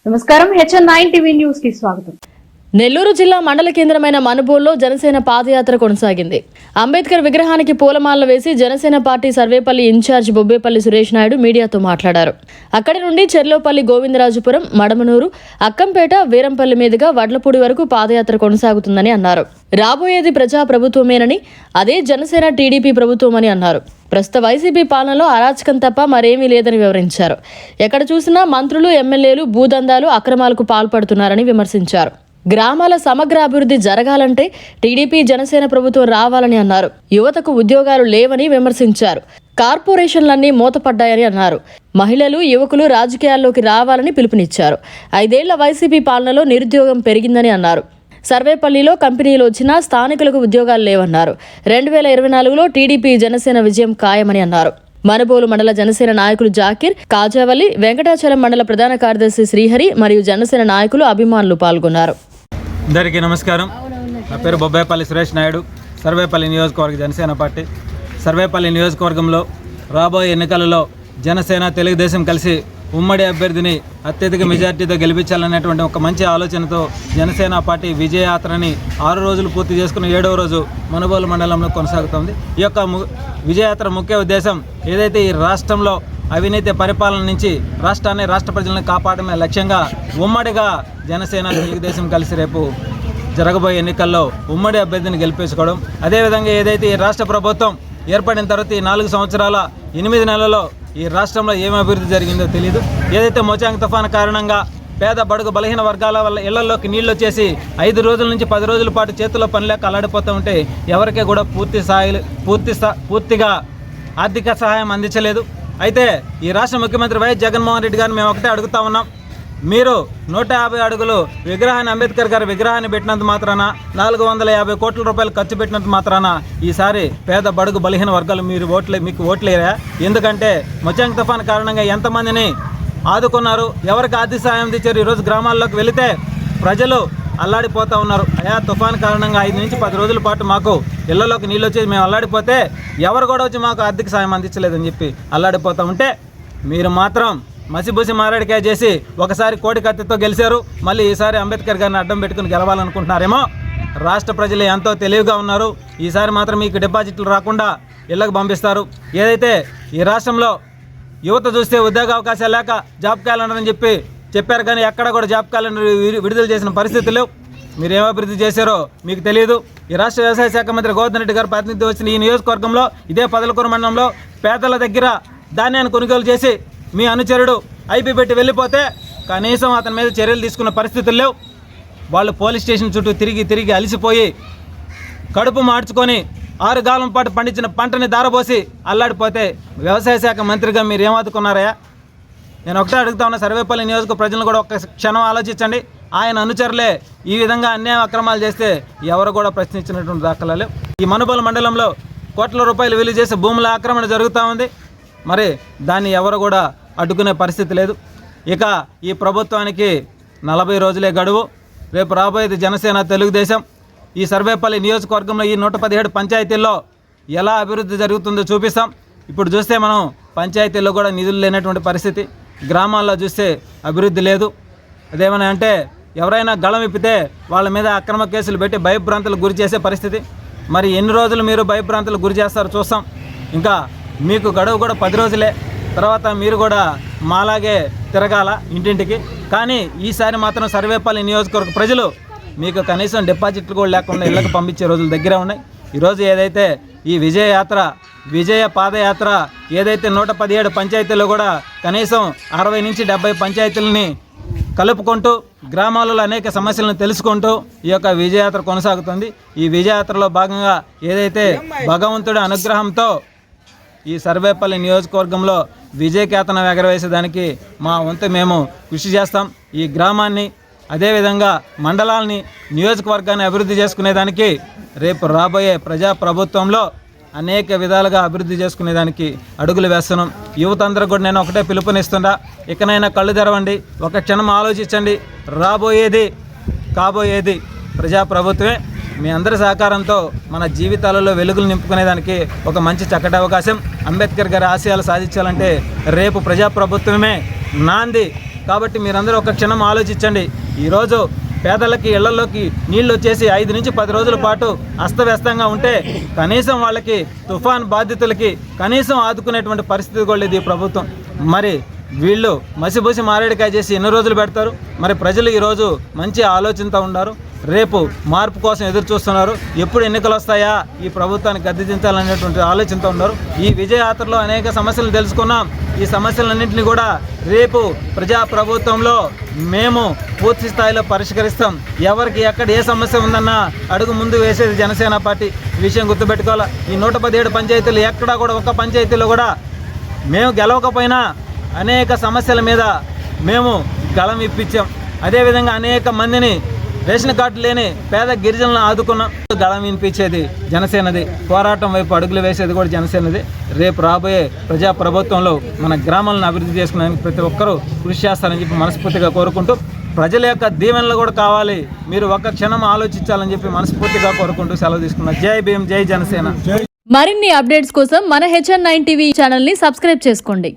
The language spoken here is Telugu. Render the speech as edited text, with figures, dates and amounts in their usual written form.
నమస్కారం HN9 టీవీ న్యూస్ కి స్వాగతం. నెల్లూరు జిల్లా మండల కేంద్రమైన మనుబోలులో జనసేన పాదయాత్ర కొనసాగింది. అంబేద్కర్ విగ్రహానికి పూలమాలలు వేసి జనసేన పార్టీ సర్వేపల్లి ఇన్ఛార్జ్ బొబ్బేపల్లి సురేష్ నాయుడు మీడియాతో మాట్లాడారు. అక్కడి నుండి చెర్లోపల్లి గోవిందరాజుపురం, మడమనూరు, అక్కంపేట, వీరంపల్లి మీదుగా వడ్లపూడి వరకు పాదయాత్ర కొనసాగుతుందని అన్నారు. రాబోయేది ప్రజా ప్రభుత్వమేనని, అదే జనసేన టీడీపీ ప్రభుత్వమని అన్నారు. ప్రస్తుత వైసీపీ పాలనలో అరాచకం తప్ప మరేమీ లేదని వివరించారు. ఎక్కడ చూసినా మంత్రులు, ఎమ్మెల్యేలు భూదందాలు, అక్రమాలకు పాల్పడుతున్నారని విమర్శించారు. గ్రామాల సమగ్ర అభివృద్ధి జరగాలంటే టీడీపీ, జనసేన ప్రభుత్వం రావాలని అన్నారు. యువతకు ఉద్యోగాలు లేవని విమర్శించారు. కార్పొరేషన్లన్నీ మూతపడ్డాయని అన్నారు. మహిళలు, యువకులు రాజకీయాల్లోకి రావాలని పిలుపునిచ్చారు. 5 ఏళ్ల వైసీపీ పాలనలో నిరుద్యోగం పెరిగిందని అన్నారు. సర్వేపల్లిలో కంపెనీలు వచ్చినా స్థానికులకు ఉద్యోగాలు లేవన్నారు. 2024లో టీడీపీ, జనసేన విజయం ఖాయమని అన్నారు. మనుబోలు మండల జనసేన నాయకులు జాకీర్, కాజావల్లి, వెంకటాచలం మండల ప్రధాన కార్యదర్శి శ్రీహరి మరియు జనసేన నాయకులు, అభిమానులు పాల్గొన్నారు. అందరికీ నమస్కారం. నా పేరు బొబ్బేపల్లి సురేష్ నాయుడు, సర్వేపల్లి నియోజకవర్గ జనసేన పార్టీ. సర్వేపల్లి నియోజకవర్గంలో రాబోయే ఎన్నికలలో జనసేన, తెలుగుదేశం కలిసి ఉమ్మడి అభ్యర్థిని అత్యధిక మెజార్టీతో గెలిపించాలనేటువంటి ఒక మంచి ఆలోచనతో జనసేన పార్టీ విజయయాత్రని 6 రోజులు పూర్తి చేసుకుని 7వ రోజు మనుబోలు మండలంలో కొనసాగుతోంది. ఈ యొక్క విజయయాత్ర ముఖ్య ఉద్దేశం ఏదైతే ఈ రాష్ట్రంలో అవినీతి పరిపాలన నుంచి రాష్ట్రాన్ని, రాష్ట్ర ప్రజలను కాపాడమే లక్ష్యంగా ఉమ్మడిగా జనసేన, తెలుగుదేశం కలిసి రేపు జరగబోయే ఎన్నికల్లో ఉమ్మడి అభ్యర్థిని గెలిపించుకోవడం. అదేవిధంగా ఏదైతే ఈ రాష్ట్ర ప్రభుత్వం ఏర్పడిన తర్వాత ఈ 4 సంవత్సరాల 8 నెలల్లో ఈ రాష్ట్రంలో ఏమి అభివృద్ధి జరిగిందో తెలియదు. ఏదైతే మోచాంగ్ తుఫాను కారణంగా పేద, బడుగు, బలహీన వర్గాల వల్ల ఇళ్లలోకి నీళ్లు వచ్చేసి 5 రోజుల నుంచి 10 రోజుల పాటు చేతుల్లో పని లేక అల్లాడిపోతూ ఉంటే ఎవరికీ కూడా పూర్తిగా ఆర్థిక సహాయం అందించలేదు. అయితే ఈ రాష్ట్ర ముఖ్యమంత్రి వైఎస్ జగన్మోహన్ రెడ్డి గారిని మేము ఒకటే అడుగుతా ఉన్నాం. మీరు 150 అడుగులు విగ్రహాన్ని, అంబేద్కర్ గారి విగ్రహాన్ని పెట్టినంత మాత్రాన 450 కోట్ల రూపాయలు ఖర్చు పెట్టినంత మాత్రాన ఈసారి పేద, బడుగు, బలహీన వర్గాలు మీకు ఓట్లేరా? ఎందుకంటే మోచాంగ్ తుఫాన్ కారణంగా ఎంతమందిని ఆదుకున్నారు, ఎవరికి ఆర్థిక సాయం తెచ్చారు? ఈరోజు గ్రామాల్లోకి వెళితే ప్రజలు అల్లాడిపోతూ ఉన్నారు. అయా, తుఫాన్ కారణంగా 5 నుంచి 10 రోజుల పాటు మాకు ఇళ్లలోకి నీళ్ళు వచ్చేసి మేము అల్లాడిపోతే ఎవరు కూడా వచ్చి మాకు ఆర్థిక సాయం అందించలేదని చెప్పి అల్లాడిపోతూ ఉంటే మీరు మాత్రం మసిబూసి మారేడికాయ చేసి ఒకసారి కోడి కత్తితో గెలిచారు, మళ్ళీ ఈసారి అంబేద్కర్ గారిని అడ్డం పెట్టుకుని గెలవాలనుకుంటున్నారేమో. రాష్ట్ర ప్రజలు ఎంతో తెలివిగా ఉన్నారు. ఈసారి మాత్రం మీకు డిపాజిట్లు రాకుండా ఇళ్లకు పంపిస్తారు. ఏదైతే ఈ రాష్ట్రంలో యువత చూస్తే ఉద్యోగ అవకాశాలు లేక జాబ్ క్యాలెండర్ అని చెప్పారు, కానీ ఎక్కడ కూడా జాబ్ క్యాలెండర్ విడుదల చేసిన పరిస్థితులు. మీరు ఏం అభివృద్ధి చేశారో మీకు తెలియదు. ఈ రాష్ట్ర వ్యవసాయ శాఖ మంత్రి గోవర్ధన్ రెడ్డి గారు ప్రాతినిధ్యం వచ్చిన ఈ నియోజకవర్గంలో, ఇదే పొదలకూరు మండలంలో పేదల దగ్గర ధాన్యాన్ని కొనుగోలు చేసి మీ అనుచరుడు ఐపీ పెట్టి వెళ్ళిపోతే కనీసం అతని మీద చర్యలు తీసుకున్న పరిస్థితులు లేవు. వాళ్ళు పోలీస్ స్టేషన్ చుట్టూ తిరిగి అలిసిపోయి కడుపు మార్చుకొని 6 కాలం పాటు పండించిన పంటని దారబోసి అల్లాడిపోతే వ్యవసాయ శాఖ మంత్రిగా మీరు ఏమాదుకున్నారయ్యా? నేను ఒకటే అడుగుతా ఉన్నా, సర్వేపల్లి నియోజక ప్రజలను కూడా ఒక్క క్షణం ఆలోచించండి. ఆయన అనుచరులే ఈ విధంగా అన్యాయ అక్రమాలు చేస్తే ఎవరు కూడా ప్రశ్నించినటువంటి దాఖలాలు. ఈ మనుబోలు మండలంలో కోట్ల రూపాయలు విలువ చేసే భూముల ఆక్రమణ జరుగుతూ ఉంది. మరి దాన్ని ఎవరు కూడా అడ్డుకునే పరిస్థితి లేదు. ఇక ఈ ప్రభుత్వానికి 40 రోజులే గడువు. రేపు రాబోయేది జనసేన, తెలుగుదేశం. ఈ సర్వేపల్లి నియోజకవర్గంలో ఈ 117 పంచాయతీల్లో ఎలా అభివృద్ధి జరుగుతుందో చూపిస్తాం. ఇప్పుడు చూస్తే మనం పంచాయతీల్లో కూడా నిధులు లేనటువంటి పరిస్థితి, గ్రామాల్లో చూస్తే అభివృద్ధి లేదు. అదేమన్నా అంటే ఎవరైనా గళం ఇప్పితే వాళ్ళ మీద అక్రమ కేసులు పెట్టి భయభ్రాంతులకు గురి చేసే పరిస్థితి. మరి ఎన్ని రోజులు మీరు భయభ్రాంతులకు గురి చేస్తారో చూస్తాం. ఇంకా మీకు గడువు కూడా 10 రోజులే. తర్వాత మీరు కూడా మాలాగే తిరగాల ఇంటింటికి. కానీ ఈసారి మాత్రం సర్వేపల్లి నియోజకవర్గ ప్రజలు మీకు కనీసం డిపాజిట్లు కూడా లేకుండా ఇళ్లకు పంపించే రోజులు దగ్గరే ఉన్నాయి. ఈరోజు ఏదైతే ఈ విజయ పాదయాత్ర ఏదైతే 117 పంచాయతీల్లో కూడా కనీసం 60 నుంచి 70 పంచాయతీలని కలుపుకుంటూ గ్రామాలలో అనేక సమస్యలను తెలుసుకుంటూ ఈ యొక్క విజయయాత్ర కొనసాగుతుంది. ఈ విజయయాత్రలో భాగంగా ఏదైతే భగవంతుడి అనుగ్రహంతో ఈ సర్వేపల్లి నియోజకవర్గంలో విజయకేతనం ఎగరవేసేదానికి మా వంతు మేము కృషి చేస్తాం. ఈ గ్రామాన్ని, అదేవిధంగా మండలాల్ని, నియోజకవర్గాన్ని అభివృద్ధి చేసుకునేదానికి రేపు రాబోయే ప్రజాప్రభుత్వంలో అనేక విధాలుగా అభివృద్ధి చేసుకునేదానికి అడుగులు వేస్తున్నాం. యువత అందరూ కూడా నేను ఒకటే పిలుపునిస్తున్నా, ఇకనైనా కళ్ళు తెరవండి, ఒక క్షణం ఆలోచించండి. కాబోయేది ప్రజాప్రభుత్వమే. మీ అందరి సహకారంతో మన జీవితాలలో వెలుగులు నింపుకునేదానికి ఒక మంచి చక్కటి అవకాశం. అంబేద్కర్ గారి ఆశయాలు సాధించాలంటే రేపు ప్రజాప్రభుత్వమే నాంది కాబట్టి మీరందరూ ఒక క్షణం ఆలోచించండి. ఈరోజు పేదలకి ఇళ్లలోకి నీళ్ళు వచ్చేసి 5 నుంచి 10 రోజుల పాటు అస్తవ్యస్తంగా ఉంటే కనీసం వాళ్ళకి తుఫాన్ బాధితులకి కనీసం ఆదుకునేటువంటి పరిస్థితి కూడా లేదు ఈ ప్రభుత్వం. మరి వీళ్ళు మసిబూసి మారేడికాయ చేసి ఎన్ని రోజులు పెడతారు? మరి ప్రజలు ఈరోజు మంచి ఆలోచనతో ఉన్నారు, రేపు మార్పు కోసం ఎదురు చూస్తున్నారు. ఎప్పుడు ఎన్నికలు వస్తాయా ఈ ప్రభుత్వాన్ని గద్దె దించాలనేటువంటి ఆలోచనతో ఉన్నారు. ఈ విజయయాత్రలో అనేక సమస్యలు తెలుసుకున్నాం. ఈ సమస్యలన్నింటినీ కూడా రేపు ప్రజాప్రభుత్వంలో మేము పూర్తి స్థాయిలో పరిష్కరిస్తాం. ఎవరికి ఎక్కడ ఏ సమస్య ఉందన్నా అడుగు ముందు వేసేది జనసేన పార్టీ. ఈ విషయం గుర్తుపెట్టుకోవాలి. ఈ 117 పంచాయతీలు ఎక్కడా కూడా ఒక్క పంచాయతీలో కూడా మేము గెలవకపోయినా అనేక సమస్యల మీద మేము గళం ఇప్పించాం. అదేవిధంగా అనేక మందిని రేషన్ కార్డు లేని పేద గిరిజనులను ఆదుకున్నాం. గళం వినిపించేది జనసేనది, పోరాటం వైపు అడుగులు వేసేది కూడా జనసేనది. రేపు రాబోయే ప్రజాప్రభుత్వంలో మన గ్రామాలను అభివృద్ధి చేసుకునేందుకు ప్రతి ఒక్కరూ కృషి చేస్తారని చెప్పి మనస్ఫూర్తిగా కోరుకుంటూ, ప్రజల యొక్క దీవెనలు కూడా కావాలి, మీరు ఒక్క క్షణం ఆలోచించాలని చెప్పి మనస్ఫూర్తిగా కోరుకుంటూ సెలవు తీసుకున్నాం. జై భీమ్, జై జనసేన. మరిన్ని అప్డేట్స్ కోసం మన HN9 టీవీ ఛానల్ ని సబ్స్క్రైబ్ చేసుకోండి.